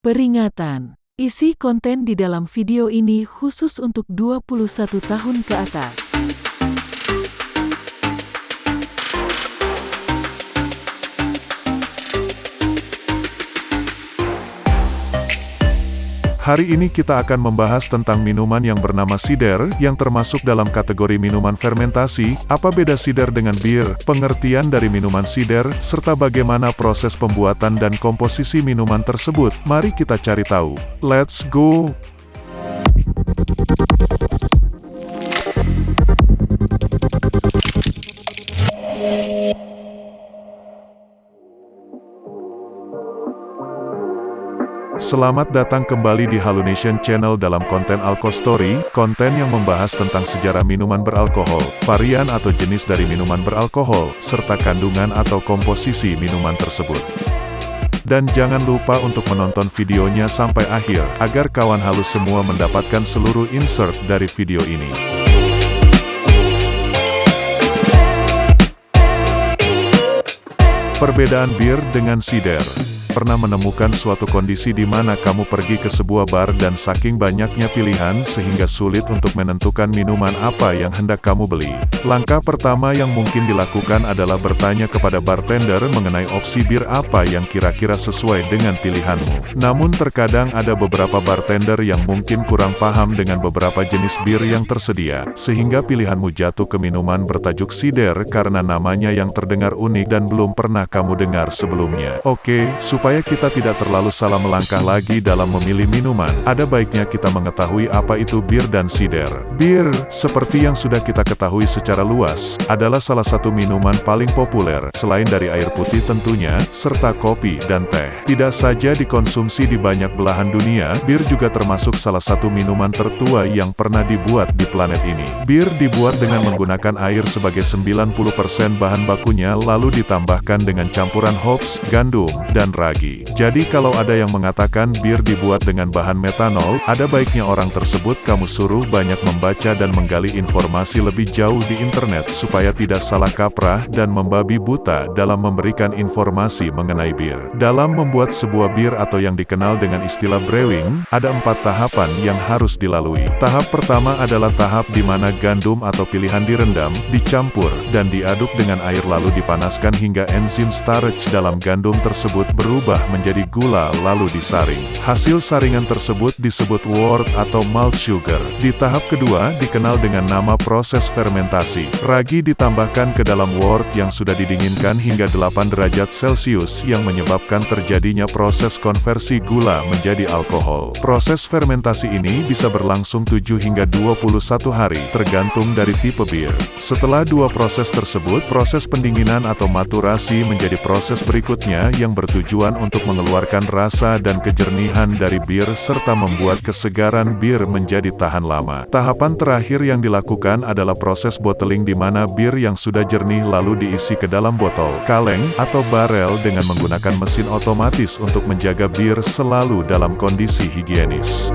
Peringatan, isi konten di dalam video ini khusus untuk 21 tahun ke atas. Hari ini kita akan membahas tentang minuman yang bernama sider, yang termasuk dalam kategori minuman fermentasi, apa beda sider dengan bir, pengertian dari minuman sider, serta bagaimana proses pembuatan dan komposisi minuman tersebut. Mari kita cari tahu. Let's go! Selamat datang kembali di Halunation Channel dalam konten Alkostory, konten yang membahas tentang sejarah minuman beralkohol, varian atau jenis dari minuman beralkohol, serta kandungan atau komposisi minuman tersebut. Dan jangan lupa untuk menonton videonya sampai akhir, agar kawan halus semua mendapatkan seluruh insert dari video ini. Perbedaan bir dengan sider. Pernah menemukan suatu kondisi di mana kamu pergi ke sebuah bar dan saking banyaknya pilihan sehingga sulit untuk menentukan minuman apa yang hendak kamu beli? Langkah pertama yang mungkin dilakukan adalah bertanya kepada bartender mengenai opsi bir apa yang kira-kira sesuai dengan pilihanmu. Namun terkadang ada beberapa bartender yang mungkin kurang paham dengan beberapa jenis bir yang tersedia, sehingga pilihanmu jatuh ke minuman bertajuk sider karena namanya yang terdengar unik dan belum pernah kamu dengar sebelumnya. Oke, supaya kita tidak terlalu salah melangkah lagi dalam memilih minuman, ada baiknya kita mengetahui apa itu bir dan sider. Bir, seperti yang sudah kita ketahui secara luas, adalah salah satu minuman paling populer, selain dari air putih tentunya, serta kopi dan teh. Tidak saja dikonsumsi di banyak belahan dunia, bir juga termasuk salah satu minuman tertua yang pernah dibuat di planet ini. Bir dibuat dengan menggunakan air sebagai 90% bahan bakunya, lalu ditambahkan dengan campuran hops, gandum, dan ragi. Jadi kalau ada yang mengatakan bir dibuat dengan bahan metanol, ada baiknya orang tersebut kamu suruh banyak membaca dan menggali informasi lebih jauh di internet supaya tidak salah kaprah dan membabi buta dalam memberikan informasi mengenai bir. Dalam membuat sebuah bir atau yang dikenal dengan istilah brewing, ada 4 tahapan yang harus dilalui. Tahap pertama adalah tahap di mana gandum atau pilihan direndam, dicampur, dan diaduk dengan air lalu dipanaskan hingga enzim starch dalam gandum tersebut berubah menjadi gula lalu disaring. Hasil saringan tersebut disebut wort atau malt sugar. Di tahap kedua dikenal dengan nama proses fermentasi. Ragi ditambahkan ke dalam wort yang sudah didinginkan hingga 8 derajat Celcius yang menyebabkan terjadinya proses konversi gula menjadi alkohol. Proses fermentasi ini bisa berlangsung 7 hingga 21 hari tergantung dari tipe bir. Setelah dua proses tersebut, proses pendinginan atau maturasi menjadi proses berikutnya yang bertujuan untuk mengeluarkan rasa dan kejernihan dari bir serta membuat kesegaran bir menjadi tahan lama. Tahapan terakhir yang dilakukan adalah proses bottling di mana bir yang sudah jernih lalu diisi ke dalam botol, kaleng, atau barel dengan menggunakan mesin otomatis untuk menjaga bir selalu dalam kondisi higienis.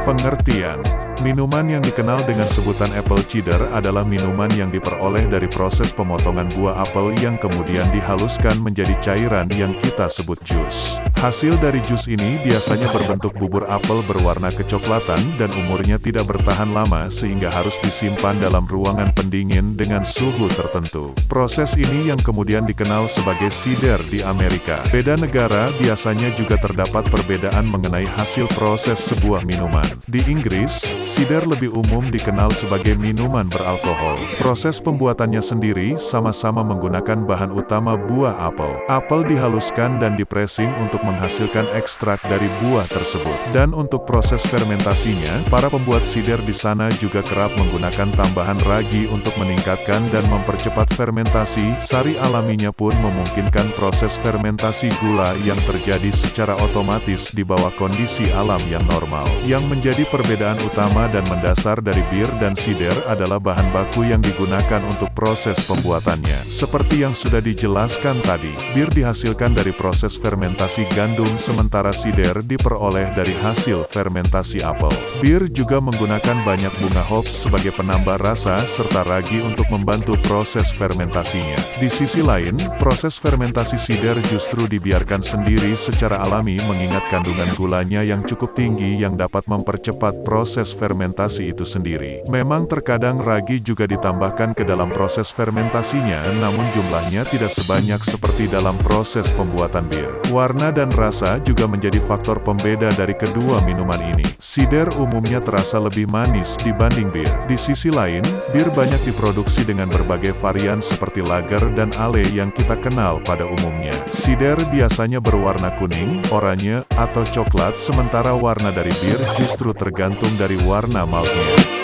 Pengertian. Minuman yang dikenal dengan sebutan apple cider adalah minuman yang diperoleh dari proses pemotongan buah apel yang kemudian dihaluskan menjadi cairan yang kita sebut jus. Hasil dari jus ini biasanya berbentuk bubur apel berwarna kecoklatan dan umurnya tidak bertahan lama sehingga harus disimpan dalam ruangan pendingin dengan suhu tertentu. Proses ini yang kemudian dikenal sebagai sider di Amerika. Beda negara biasanya juga terdapat perbedaan mengenai hasil proses sebuah minuman. Di Inggris, sider lebih umum dikenal sebagai minuman beralkohol. Proses pembuatannya sendiri sama-sama menggunakan bahan utama buah apel. Apel dihaluskan dan dipressing untuk menghasilkan ekstrak dari buah tersebut. Dan untuk proses fermentasinya, para pembuat sider di sana juga kerap menggunakan tambahan ragi untuk meningkatkan dan mempercepat fermentasi. Sari alaminya pun memungkinkan proses fermentasi gula yang terjadi secara otomatis di bawah kondisi alam yang normal. Yang menjadi perbedaan utama dan mendasar dari bir dan sider adalah bahan baku yang digunakan untuk proses pembuatannya. Seperti yang sudah dijelaskan tadi, bir dihasilkan dari proses fermentasi gandum sementara sider diperoleh dari hasil fermentasi apel. Bir juga menggunakan banyak bunga hops sebagai penambah rasa serta ragi untuk membantu proses fermentasinya. Di sisi lain, proses fermentasi sider justru dibiarkan sendiri secara alami mengingat kandungan gulanya yang cukup tinggi yang dapat mempercepat proses fermentasi itu sendiri. Memang terkadang ragi juga ditambahkan ke dalam proses fermentasinya, namun jumlahnya tidak sebanyak seperti dalam proses pembuatan bir. Warna dan rasa juga menjadi faktor pembeda dari kedua minuman ini. Sider umumnya terasa lebih manis dibanding bir. Di sisi lain, bir banyak diproduksi dengan berbagai varian seperti lager dan ale yang kita kenal pada umumnya. Sider biasanya berwarna kuning, oranye, atau coklat, sementara warna dari bir justru tergantung dari warna maltnya.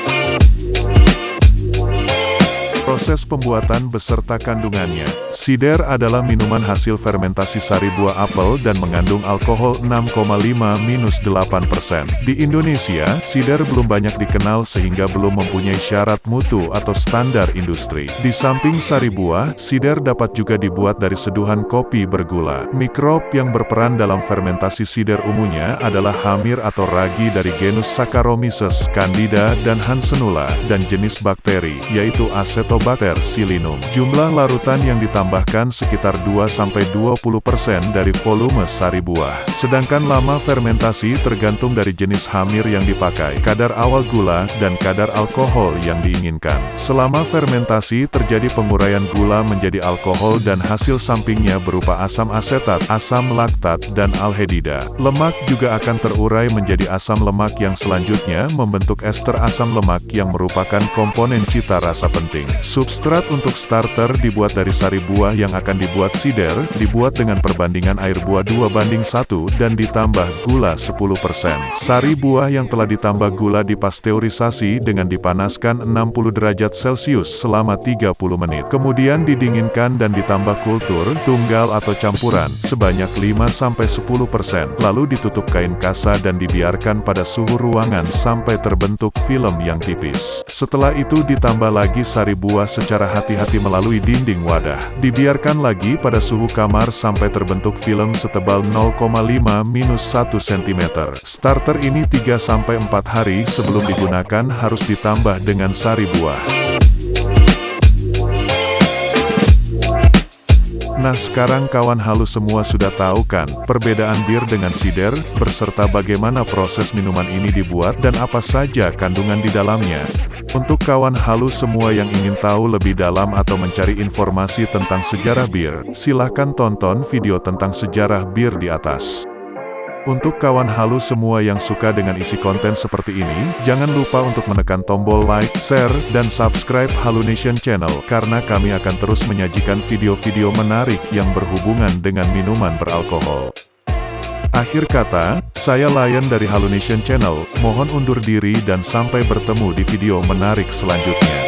Proses pembuatan beserta kandungannya. Sider adalah minuman hasil fermentasi sari buah apel dan mengandung alkohol 6,5-8%. Di Indonesia, sider belum banyak dikenal sehingga belum mempunyai syarat mutu atau standar industri. Di samping sari buah, sider dapat juga dibuat dari seduhan kopi bergula. Mikrob yang berperan dalam fermentasi sider umumnya adalah hamir atau ragi dari genus Saccharomyces, Candida, dan Hansenula, dan jenis bakteri, yaitu Acetobacter psilynum. Jumlah larutan yang ditambahkan sekitar 2-20% dari volume sari buah. Sedangkan lama fermentasi tergantung dari jenis hamir yang dipakai, kadar awal gula, dan kadar alkohol yang diinginkan. Selama fermentasi terjadi penguraian gula menjadi alkohol dan hasil sampingnya berupa asam asetat, asam laktat, dan aldehyda. Lemak juga akan terurai menjadi asam lemak yang selanjutnya membentuk ester asam lemak yang merupakan komponen cita rasa penting. Substrat untuk starter dibuat dari sari buah yang akan dibuat sider, dibuat dengan perbandingan air buah 2:1 dan ditambah gula 10%. Sari buah yang telah ditambah gula dipasteurisasi dengan dipanaskan 60 derajat Celcius selama 30 menit. Kemudian didinginkan dan ditambah kultur, tunggal atau campuran, sebanyak 5-10%. Lalu ditutup kain kasa dan dibiarkan pada suhu ruangan sampai terbentuk film yang tipis. Setelah itu ditambah lagi sari buah secara hati-hati melalui dinding wadah. Dibiarkan lagi pada suhu kamar sampai terbentuk film setebal 0,5-1 cm. Starter ini 3-4 hari sebelum digunakan harus ditambah dengan sari buah. Nah sekarang kawan halus semua sudah tahu kan, perbedaan bir dengan sider, berserta bagaimana proses minuman ini dibuat dan apa saja kandungan di dalamnya. Untuk kawan halus semua yang ingin tahu lebih dalam atau mencari informasi tentang sejarah bir, silahkan tonton video tentang sejarah bir di atas. Untuk kawan halus semua yang suka dengan isi konten seperti ini, jangan lupa untuk menekan tombol like, share, dan subscribe Halunation Channel, karena kami akan terus menyajikan video-video menarik yang berhubungan dengan minuman beralkohol. Akhir kata, saya Lion dari Halunation Channel, mohon undur diri dan sampai bertemu di video menarik selanjutnya.